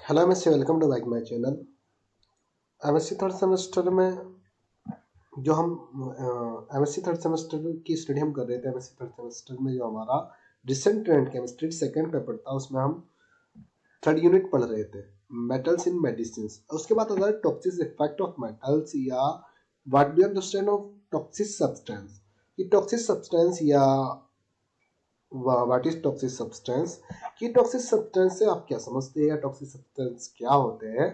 Hello MSc, welcome to back my channel. MSc third semester में जो हम MSc third semester की study हम कर रहे थे। एमएससी थर्ड सेमेस्टर में जो हमारा recent trend chemistry second paper था, उसमें हम थर्ड यूनिट पढ़ रहे थे, मेटल्स इन मेडिसिन। उसके बाद आता है टॉक्सिक इफेक्ट ऑफ मेटल्स, या what do you understand of toxic substance. ये टॉक्सिक सब्सटेंस या व्हाट इज टॉक्सिक सब्सटेंस, कि टॉक्सिक सब्सटेंस से आप क्या समझते हैं या टॉक्सिक सब्सटेंस क्या होते हैं,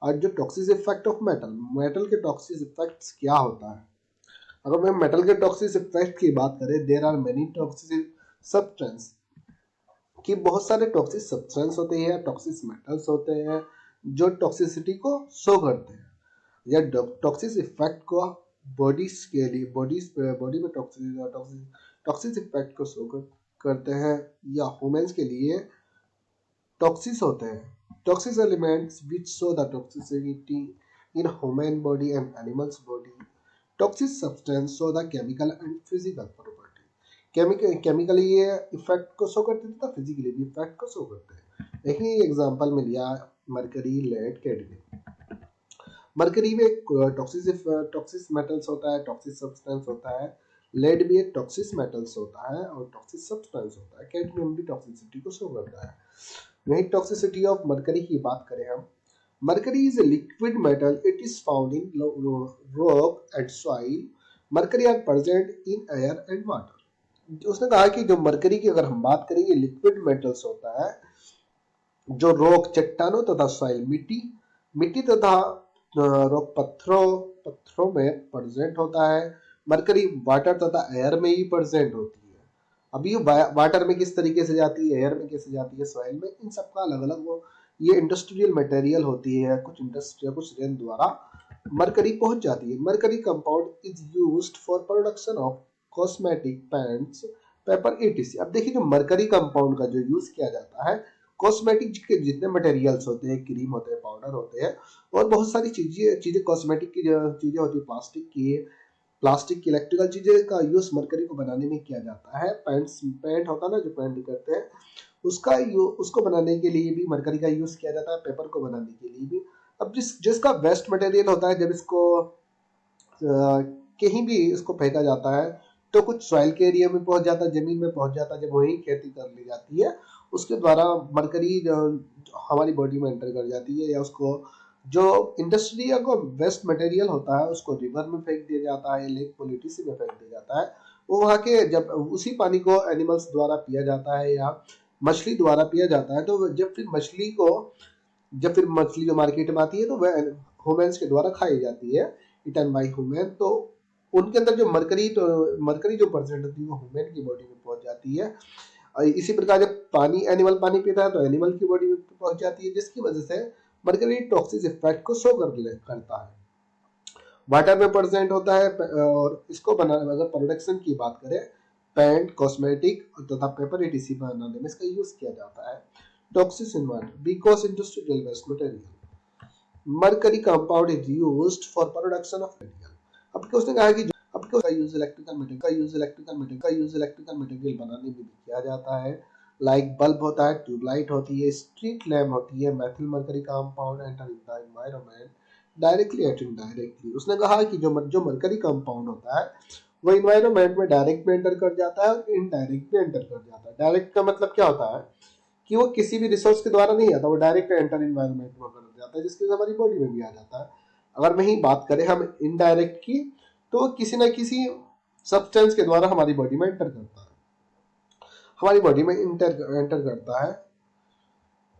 और जो toxic effect of metal, metal के टॉक्सिक इफेक्ट्स क्या होता है। अगर मैं मेटल के टॉक्सिक इफेक्ट की बात करें, there are many toxic substance, कि बहुत सारे टॉक्सिक सब्सटेंस होते हैं, टॉक्सिक मेटल्स होते हैं जो टॉक्सिसिटी को शो करते हैं या टॉक्सिक इफेक्ट को बॉडीज के लिए बॉडी में टॉक्सिक इफेक्ट को शो करते हैं, या ह्यूमंस के लिए टॉक्सिस होते हैं। Toxins elements which show the toxicity in human body and animals body. Toxic substance show the chemical and physical property. Chemically ये इफेक्ट को शो करते थे, तो फिजिकली भी इफेक्ट को शो करते हैं। देखिए एग्जांपल में लिया मरकरी, लेड, कैडमियम। मरकरी में टॉक्सिस मेटल्स होता है, टॉक्सिक सब्सटेंस होता है। लेड भी एक टॉक्सिस मेटल्स होता है और टॉक्सिक सब्सटेंस होता है। कैडमियम भी टॉक्सिसिटी को शो करता है। वही टॉक्सिसिटी ऑफ मरकरी की बात करें हम, mercury is a liquid metal, it is found in rock and soil. Mercury are present in air and water. उसने कहा कि जो मरकरी की अगर हम बात करें, ये लिक्विड मेटल्स होता है जो रॉक, चट्टानों तथा सॉइल, मिट्टी तथा रॉक, पत्थरों में प्रेजेंट होता है। मरकरी वाटर तथा एयर में ही प्रेजेंट होती है। अभी वाटर में किस तरीके से जाती है, एयर में कैसे जाती है, सॉइल में, इन सबका अलग अलग वो ये इंडस्ट्रियल मटेरियल होती है। कुछ इंडस्ट्री या कुछ रेन द्वारा मरकरी पहुंच जाती है। Mercury compound is used for production of cosmetic, paints, paper, etc. अब देखिए जो मरकरी कंपाउंड का जो यूज किया जाता है, कॉस्मेटिक के जितने मटेरियल्स होते हैं, क्रीम होते हैं, पाउडर होते हैं, और बहुत सारी चीजें कॉस्मेटिक की जो चीजें होती है, प्लास्टिक की इलेक्ट्रिकल चीजें का यूज मरकरी को बनाने में किया जाता है। पेंट होता है ना, जो पेंट करते हैं, उसको बनाने के लिए भी मरकरी का यूज किया जाता है, पेपर को बनाने के लिए भी। अब जिसका वेस्ट मटेरियल होता है, जब इसको कहीं भी इसको फेंका जाता है, तो कुछ सॉइल के एरिया में पहुंच जाता है, जमीन में पहुंच जाता है, जब वही खेती कर ली जाती है, उसके द्वारा मरकरी हमारी बॉडी में एंटर कर जाती है, या उसको जो इंडस्ट्री का वेस्ट मटेरियल होता है उसको रिवर में फेंक दिया जाता है, लेक पोलिटिसी में फेंक दिया जाता है। वो वहाँ के जब उसी पानी को एनिमल्स द्वारा पिया जाता है या मछली द्वारा पिया जाता है, तो जब फिर मछली जो मार्केट में आती है, तो वह ह्यूमंस के द्वारा खाई जाती है, इटन बाई ह्यूमन। तो उनके अंदर जो मरकरी जो परसेंट होती है, वो ह्यूमन की बॉडी में पहुंच जाती है। इसी प्रकार जब एनिमल पानी पीता है, तो एनिमल की बॉडी में पहुंच जाती है, जिसकी वजह से मरकरी टॉक्सिक इफेक्ट को शो करता है। वाटर में प्रेजेंट होता है, और इसको बनाने, अगर प्रोडक्शन की बात करें, पेंट, कॉस्मेटिक तथा पेपर, एटीसी बनाने में इसका यूज किया जाता है। Toxic environment because industrial waste material, mercury compound is used for production of material. अब उसने कहा कि का यूज इलेक्ट्रिकल मटेरियल बनाने में भी किया जाता है। लाइक बल्ब होता है, ट्यूबलाइट होती है, स्ट्रीट लैम्प होती है। Methyl mercury compound enter in the environment directly and indirectly. उसने कहा कि जो मरकरी कंपाउंड होता है, वो इन्वायरमेंट में डायरेक्ट में एंटर कर जाता है और इनडायरेक्ट में एंटर कर जाता है। डायरेक्ट का मतलब क्या होता है कि वो किसी भी रिसोर्स के द्वारा नहीं आता, वो डायरेक्ट एंटर इन्वायरमेंट में कर जाता है, जिसकी हमारी बॉडी में भी आ जाता है। अगर वही बात करें हम इनडायरेक्ट की, तो किसी न किसी सब्सटेंस के द्वारा हमारी बॉडी में एंटर करता है, हमारी बॉडी में एंटर करता है।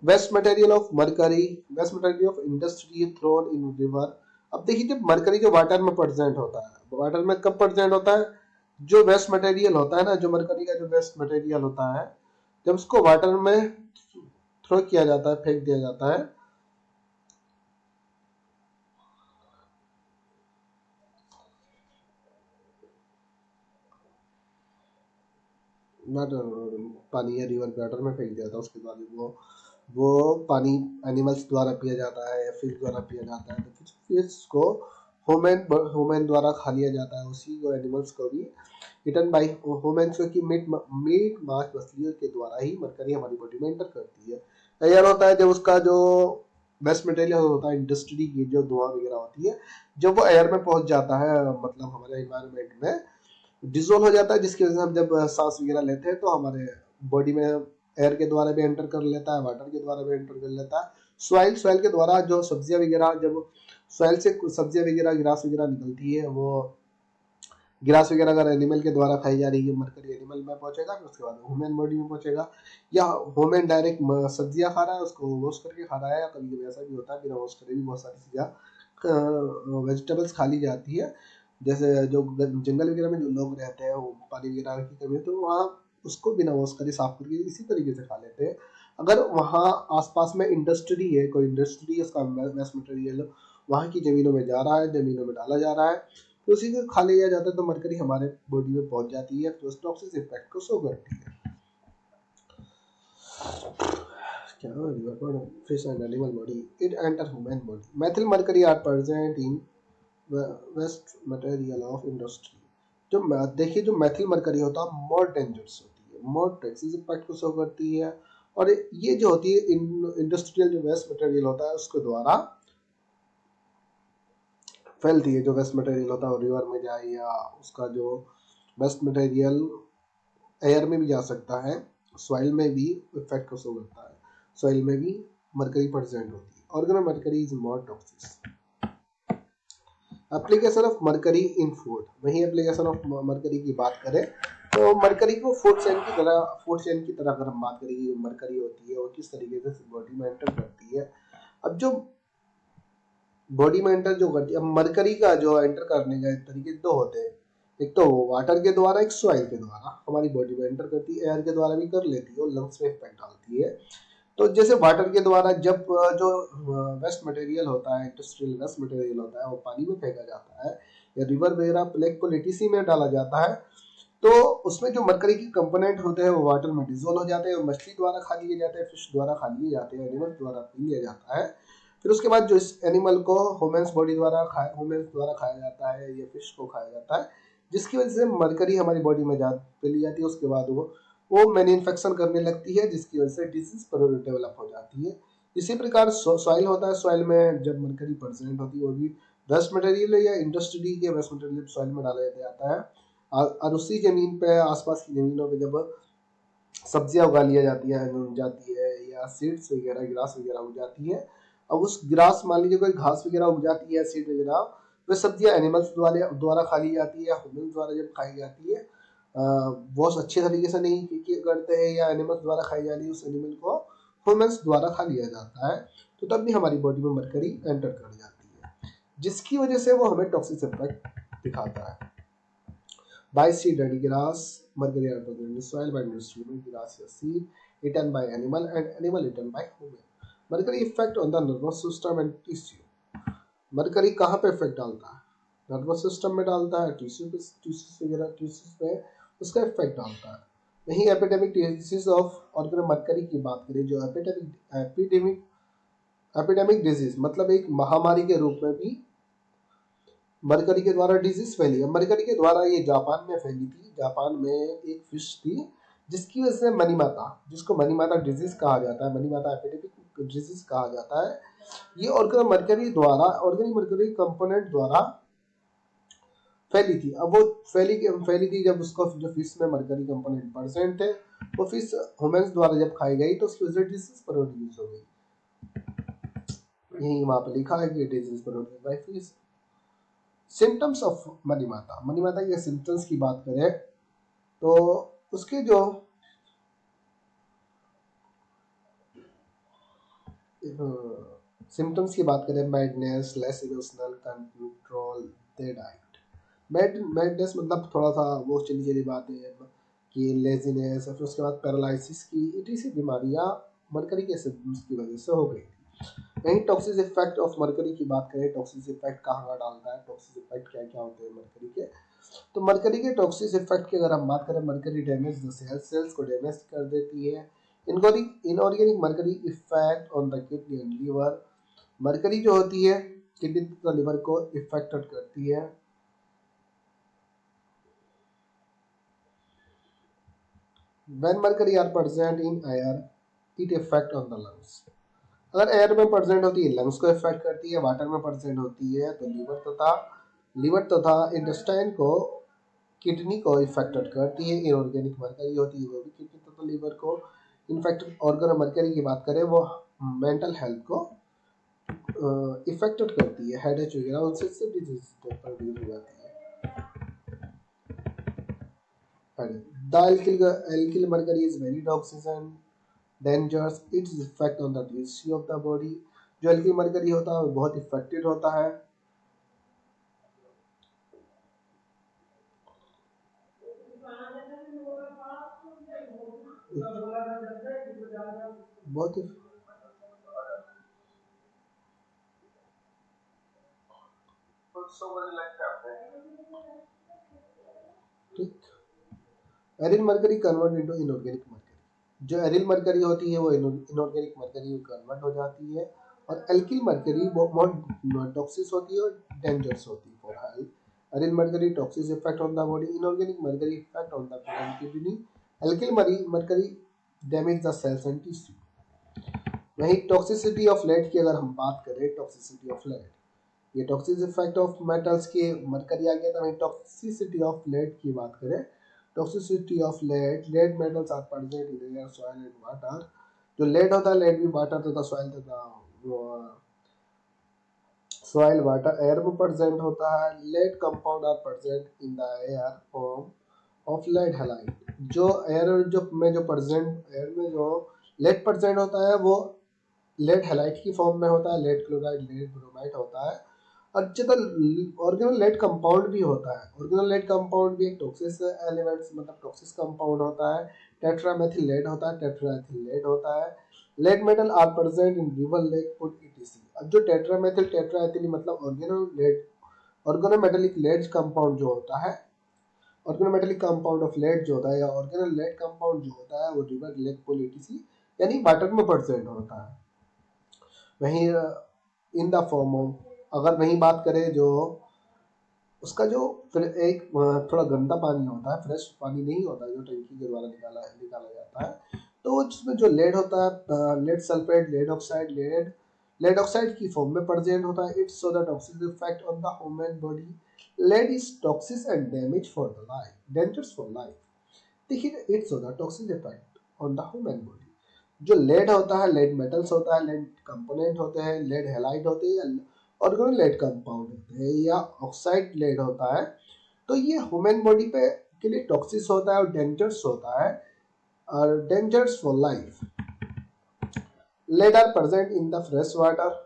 Waste material of mercury, waste material of industry thrown in river. अब देखिए जब मरकरी जो वाटर में प्रेजेंट होता है, वाटर में कब प्रेजेंट होता है, जो वेस्ट मटेरियल होता है ना, जो मरकरी का जो वेस्ट मटेरियल होता है, जब उसको वाटर में थ्रो किया जाता है, फेंक दिया जाता है, पानी या रिवर वाटर में फेंक दिया जाता है, उसके बाद वो पानी एनिमल्स द्वारा पिया जाता है या फिश द्वारा पिया जाता है, तो फिश को ह्यूमन द्वारा खा लिया जाता है, उसी को एनिमल्स को भी इटन बाई ह्यूमंस, क्योंकि मीट मांस मछलियों के द्वारा ही मरकरी हमारी बॉडी में एंटर करती है। एयर होता है जब उसका जो वेस्ट मटेरियल होता है इंडस्ट्री की जो धुआं वगैरह होती है, जब वो एयर में पहुंच जाता है, मतलब हमारे इन्वायरमेंट में डिजोल्व हो जाता है, जिसकी वजह से हम जब सांस वगैरह लेते हैं तो हमारे बॉडी में एयर के द्वारा भी एंटर कर लेता है, वाटर के द्वारा भी एंटर कर लेता है, सॉइल के द्वारा जो सब्जियां वगैरह, जब सॉइल से सब्जियां वगैरह ग्रास वगैरह निकलती है, वो ग्रास वगैरह अगर एनिमल के द्वारा खाई जा रही है, मरकरी एनिमल में पहुंचेगा, फिर उसके बाद ह्यूमन बॉडी में पहुंचेगा, या ह्यूमन डायरेक्ट सब्जियां खा रहा है, उसको वॉश करके खा रहा है, या कभी कभी ऐसा भी होता है बिना वॉश करे भी बहुत सारी चीज़ें वेजिटेबल्स खा ली जाती है। जैसे जो जंगल वगैरह में जो लोग रहते हैं, वो पानी वगैरह की कमी है तो वहाँ उसको बिना वॉश करे साफ करके इसी तरीके से खा लेते हैं। अगर वहाँ आसपास में इंडस्ट्री है, कोई इंडस्ट्री है, उसका वेस्ट मटेरियल वहाँ की जमीनों में जा रहा है, जमीनों में डाला जा रहा है, तो उसी को खा लिया जाता है, तो मरकरी हमारे बॉडी में पहुंच जाती है, तो टॉक्सिक इफेक्ट को शो करती है। क्या fish and animal body, it enter human body, methyl mercury are present in waste material of industry. जो देखिए जो मेथिल मरकरी होता है मोर डेंजरस होती है, मोर टॉक्सिक इफेक्ट को शो करती है, और ये जो होती है इंडस्ट्रियल जो वेस्ट मटेरियल होता है उसके द्वारा फैलती है। जो वेस्ट मटेरियल होता है रिवर में जाए, या उसका जो वेस्ट मटेरियल एयर में भी जा सकता है, सॉइल में भी इफेक्ट को शो करता है, सॉइल में भी मरकरी प्रेजेंट होती है। Organo mercury is more toxic. Application of mercury in food, वही एप्लीकेशन ऑफ मरकरी की बात करें तो मरकरी को फूड चेन की तरह अगर हम बात करें कि मरकरी होती है और किस तरीके से बॉडी में एंटर करती है। अब जो बॉडी में एंटर जो करती है, अब मरकरी का जो एंटर करने के तरीके दो होते हैं, एक तो वाटर के द्वारा, एक सॉइल के द्वारा हमारी बॉडी में एंटर करती है, एयर के द्वारा भी कर लेती है और लंग्स में इफेक्ट डालती है। तो जैसे वाटर के द्वारा जब जो वेस्ट मटेरियल होता है, इंडस्ट्रियल वेस्ट मटेरियल होता है, वो पानी में फेंका जाता है या रिवर वगैरह प्लेग को लिटिसी में डाला जाता है, तो उसमें जो मरकरी की कंपोनेंट होते हैं वो वाटर में डिजोल्व हो जाते हैं, मछली द्वारा खा लिए जाते हैं, फिश द्वारा खा लिए जाते हैं, एनिमल द्वारा पी लिया जाता है। फिर उसके बाद जो इस एनिमल को ह्यूमन्स बॉडी द्वारा खाया जाता है, या फिश को खाया जाता है, जिसकी वजह से मरकरी हमारी बॉडी में चली जाती है। उसके बाद वो मैनी इन्फेक्शन करने लगती है, जिसकी वजह से डिजीज डेवलप हो जाती है। इसी प्रकार सॉइल होता है, सॉइल में जब मरकरी प्रेजेंट होती है, वो भी वेस्ट मटेरियल या इंडस्ट्री के वेस्ट मटेरियल सॉइल में डाला जाता है, और उसी जमीन पे, आसपास की जमीनों पे जब सब्जियां उगा लिया जाती है या सीड्स वगैरह ग्रास वगैरह उग जाती है, अब उस ग्रास, मान लीजिए कोई घास वगैरह उग जाती है, सीड वगैरह, वे सब्जियां एनिमल्स द्वारा खा ली जाती है, या ह्यूमन द्वारा जब खाई जाती है, बहुत अच्छे तरीके से नहीं करते हैं, या एनिमल्स द्वारा खाई जा रही है, उस एनिमल को ह्यूमन्स द्वारा खा लिया जाता है, तो तब भी हमारी बॉडी में मरकरी एंटर कर जाती है, जिसकी वजह से वो हमें टॉक्सिक इफेक्ट दिखाता है। By seed and grass, mercury are present in soil by distributed grass is seed eaten by animal and animal eaten by human. Mercury effect on the nervous system and tissue. Mercury कहाँ पे effect डालता है? Nervous system में डालता है, tissues पे उसका effect डालता है। वहीं एपिडेमिक डिजीज ऑफ, और अगर मरकरी की बात करें, जो एपिडेमिक डिजीज मतलब एक महामारी के रूप में भी मरकरी के द्वारा डिजीज फैली है। मरकरी के द्वारा ये जापान में फैली थी। जापान में एक फिश थी जिसकी वजह से मनीमाता, जिसको मनीमाता डिजीज कहा जाता है, मनीमाता एपिडेमिक डिजीज कहा जाता है, ये ऑर्गेनिक मरकरी कंपोनेंट द्वारा फैली थी। अब वो फैली थी जब उसको, जो फिश में मरकरी कंपोनेंट प्रेजेंट थे, वो फिश ह्यूमंस द्वारा जब खाई गई तो उसकी वजह से डिजीज प्रोड्यूस हो गई। यही वहां पे लिखा है कि disease produce by fish. Symptoms of Minamata, Minamata के सिम्टम्स की बात करें तो उसके जो सिम्टम्स की बात करें, मैडनेस, लेस इमोशनल कंट्रोल, दे डाइट। मैडनेस मतलब थोड़ा सा वो चली चली बातें कि लेजीनेस, फिर उसके बाद पैरालिसिस की इटीसी बीमारियां मरकरी के सिम्टम्स की वजह से हो गई थी। वहीं टॉक्सिक इफेक्ट ऑफ मरकरी की बात करें, टॉक्सिक इफेक्ट कहाँ डालता है, टॉक्सिक इफेक्ट क्या क्या होते हैं मरकरी के, तो मरकरी के टॉक्सिक इफेक्ट की अगर हम बात करें, मरकरी डैमेज द सेल्स को डैमेज कर देती है। Inorganic mercury effect on the kidney and liver, mercury जो होती है किडनी तथा लिवर को इफेक्टेड करती है। When mercury are present in air, it affect on the lungs. अगर एयर में प्रेजेंट होती है लंग्स को इफेक्ट करती है, वाटर में प्रेजेंट होती है तो लिवर तथा इंटेस्टाइन को, किडनी को इफेक्टेड करती है। इनऑर्गेनिक मरकरी होती है वो भी किडनी तथा लिवर को इन्फेक्टेड। ऑर्गन मरकरी की बात करें वो मेंटल हेल्थ को इफेक्टेड करती है। हेडेक वगैरह उनसे डिजीज प्रोड्यूस हो जाती है। The alkyl mercury is very toxic and dangerous. Its effect on the tissue of the body, जो alkyl mercury होता है वो बहुत इफेक्टेड होता है, बहुत ठीक। Aryl mercury convert into inorganic mercury, जो एरिल मरकरी होती है वो इनऑर्गेनिक मरकरी में कन्वर्ट हो जाती है। और एल्किल मरकरी बहुत टॉक्सिक होती है और डेंजरस होती है for health. Aryl mercury toxic effect on the body, inorganic mercury effect on the kidney. Alkyl mercury damage the cells and tissue. वहीं टॉक्सिसिटी ऑफ लेड की अगर हम बात करें, टॉक्सिसिटी ऑफ लेड, ये टॉक्सिक इफेक्ट ऑफ मेटल्स के mercury आ गया था। वहीं टॉक्सिसिटी ऑफ लेड की बात करें, toxicity of lead metals are present in air, soil and water. जो लेड होता है, लेड भी वाटर तथा सॉइल तथा सॉइल वाटर एयर में प्रेजेंट होता है। Lead compound are present in the air form of lead halide. जो एयर जो प्रेजेंट एयर में जो लेड प्रेजेंट होता है वो लेड हैलाइड की फॉर्म में होता है। लेड क्लोराइड, लेड ब्रोमाइड होता है। और जो ऑर्गेनल लेड कंपाउंड भी होता है, ऑर्गेनल लेड कंपाउंड भी एक टॉक्सिक एलिमेंट्स मतलब टॉक्सिक कंपाउंड होता है। टेट्रामेथिल लेड होता है, टेट्राएथिल लेड होता है। Lead metal are present in river, lake, wood, etc. अब जो टेट्रामेथिल टेट्राएथिल मतलब ऑर्गेनोमेटेलिक लेड कंपाउंड जो होता है, ऑर्गेनोमेटेलिक कंपाउंड ऑफ लेड जो होता है या ऑर्गेनल लेड कंपाउंड जो होता है वो रिवर, लेक, पुल, ईटीसी यानी वाटर में प्रेजेंट होता है। वहीं इन द फॉर्म ऑफ, अगर वहीं बात करें जो उसका जो फिर एक थोड़ा गंदा पानी होता है, फ्रेश पानी नहीं होता जो टंकी के द्वारा निकाला जाता है, तो उसमें जो लेड होता है, लेड सल्फेट, लेड ऑक्साइड की फॉर्म में प्रेजेंट होता है। It's so the toxic effect on the human body. Lead is toxic and damage for the life, dangerous for life. देखिए, it's so the toxic effect on the human body. जो lead होता है, lead metals होता है, lead component होते हैं, lead halide होते हैं, ऑर्गेनो लेड कंपाउंड होते हैं या ऑक्साइड लेड होता है, तो ये ह्यूमन बॉडी पे के लिए टॉक्सिक होता है और डेंजरस होता है और dangerous for life. Lead are present in the fresh water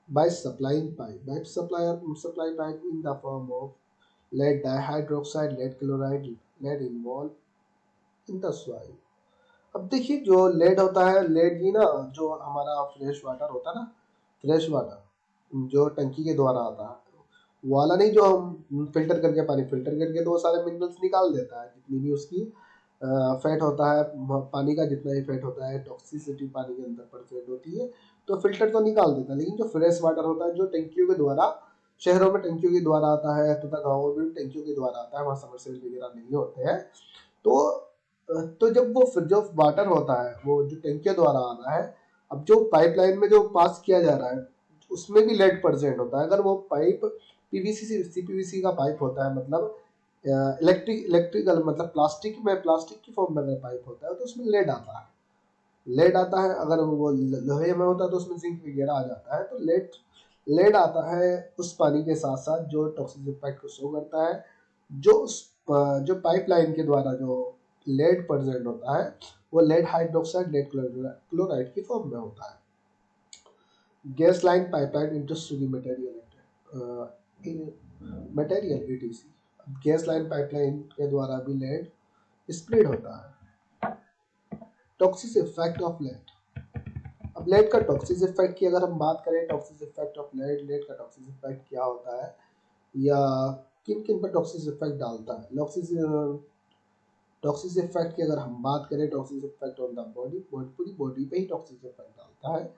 by supply pipe in the form of lead dihydroxide, lead chloride, lead involved in the soil। अब देखिए, जो लेड होता है, लेड ही ना जो हमारा फ्रेश वाटर होता है ना, फ्रेश वाटर जो टंकी के द्वारा आता है वो वाला नहीं, जो हम फिल्टर करके पानी फिल्टर करके तो वो सारे मिनरल्स निकाल देता है, जितनी भी उसकी फैट होता है, पानी का जितना ही फैट होता है, टॉक्सिसिटी पानी के अंदर परसेंट होती है, तो फिल्टर तो निकाल देता है। लेकिन जो फ्रेश वाटर होता है जो टंकियों के द्वारा, शहरों में टंकियों के द्वारा आता है तथा गाँवों में टंकियों के द्वारा आता है, वहाँ समरसेबल वगैरह नहीं होते हैं, तो जब वो जो वाटर होता है वो जो टंकियों द्वारा आ रहा है, अब जो पाइपलाइन में जो पास किया जा रहा है उसमें भी लेड प्रेजेंट होता है। अगर वो पाइप पीवीसी से सीपीवीसी का पाइप होता है, मतलब इलेक्ट्रिकल मतलब प्लास्टिक की फॉर्म में अगर पाइप होता है तो उसमें लेड आता है। अगर वो लोहे में होता है तो उसमें जिंक वगैरह आ जाता है। तो लेड आता है उस पानी के साथ साथ जो टॉक्सिक इफेक्ट को शो करता है। जो पाइपलाइन के द्वारा जो लेड प्रेजेंट होता है वो लेड हाइड्रोक्साइड, लेड क्लोराइड की फॉर्म में होता है। Gas line pipeline industry material etc. Gas line pipeline के द्वारा भी लेड स्प्रेड होता है। Toxic effect of lead. अब लेड का टॉक्सिक इफेक्ट की अगर हम बात करें, टॉक्सिक इफेक्ट ऑफ लेड का टॉक्सिक इफेक्ट क्या होता है या किन किन पर टॉक्सिक इफेक्ट डालता है। टॉक्सिक इफेक्ट की अगर हम बात करें, toxic effect on the body, पूरी बॉडी पे ही टॉक्सिक इफेक्ट डालता है,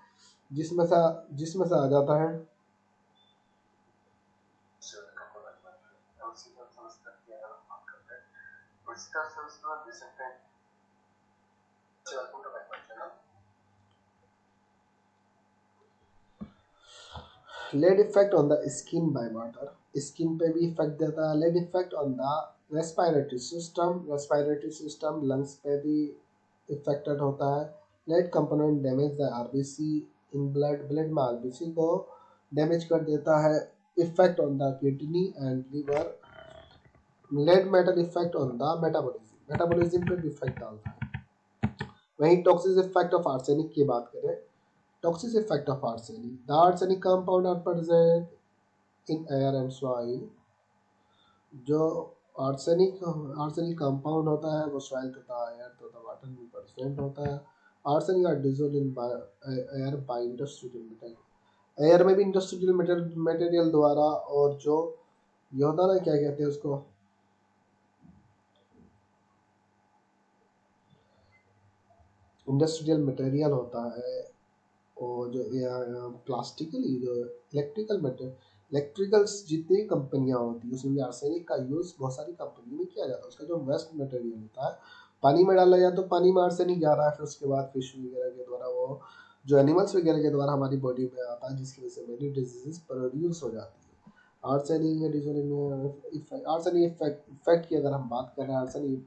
जिसमें से आ जाता है lead effect on the skin by water, skin पे भी इफेक्ट देता है। Lead effect on the respiratory system lungs पे भी इफेक्टेड होता है। Lead component damage the RBC in blood, blood में आरबीसी को डैमेज कर देता है। Effect on the kidney and liver. Lead metal effect on the metabolism, metabolism पे भी इफेक्ट डालता है। वहीं टॉक्सिक इफेक्ट ऑफ आर्सेनिक की बात करें, toxic effect of arsenic, the arsenic compound are present in air and soil. जो arsenic compound होता है वो सॉइल तथा एयर तथा वाटर में प्रेजेंट होता है। Arsenic are dissolved in air by industrial material, air में भी इंडस्ट्रियल मटेरियल द्वारा, और जो ये होता है ना, क्या कहते हैं उसको, इंडस्ट्रियल मटेरियल होता है, और जो प्लास्टिकली जो इलेक्ट्रिकल्स जितनी कंपनियां होती है उसमें भी आर्सेनिक का यूज़ बहुत सारी कंपनी में किया जाता है। उसका जो वेस्ट मटेरियल होता है पानी में डाला जाए तो पानी में आर्सेनिक जा रहा है, फिर उसके बाद फिश वगैरह के द्वारा, वो जो एनिमल्स वगैरह के द्वारा हमारी बॉडी में आता है, जिसकी वजह से मेनी डिजीजेस प्रोड्यूस हो जाती है। आर्सेनिक इफेक्ट की अगर हम बात करें, arsenic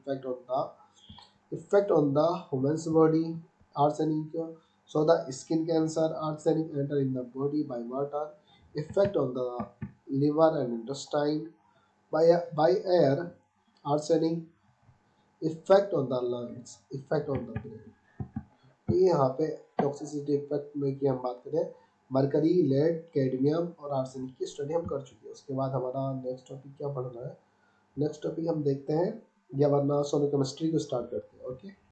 effect on the humans body, arsenic, so the skin cancer, arsenic enter in the body by water. Effect on the liver and intestine by air, arsenic. Effect on the lungs, effect on the brain. तो ये यहाँ पे toxicity effect में की हम बात करें, mercury, lead, cadmium और आर्सेनिक की स्टडी हम कर चुके हैं। उसके बाद हमारा नेक्स्ट टॉपिक क्या पढ़ना है, नेक्स्ट टॉपिक हम देखते हैं, या वरना सोनो केमिस्ट्री को स्टार्ट करते हैं। ओके।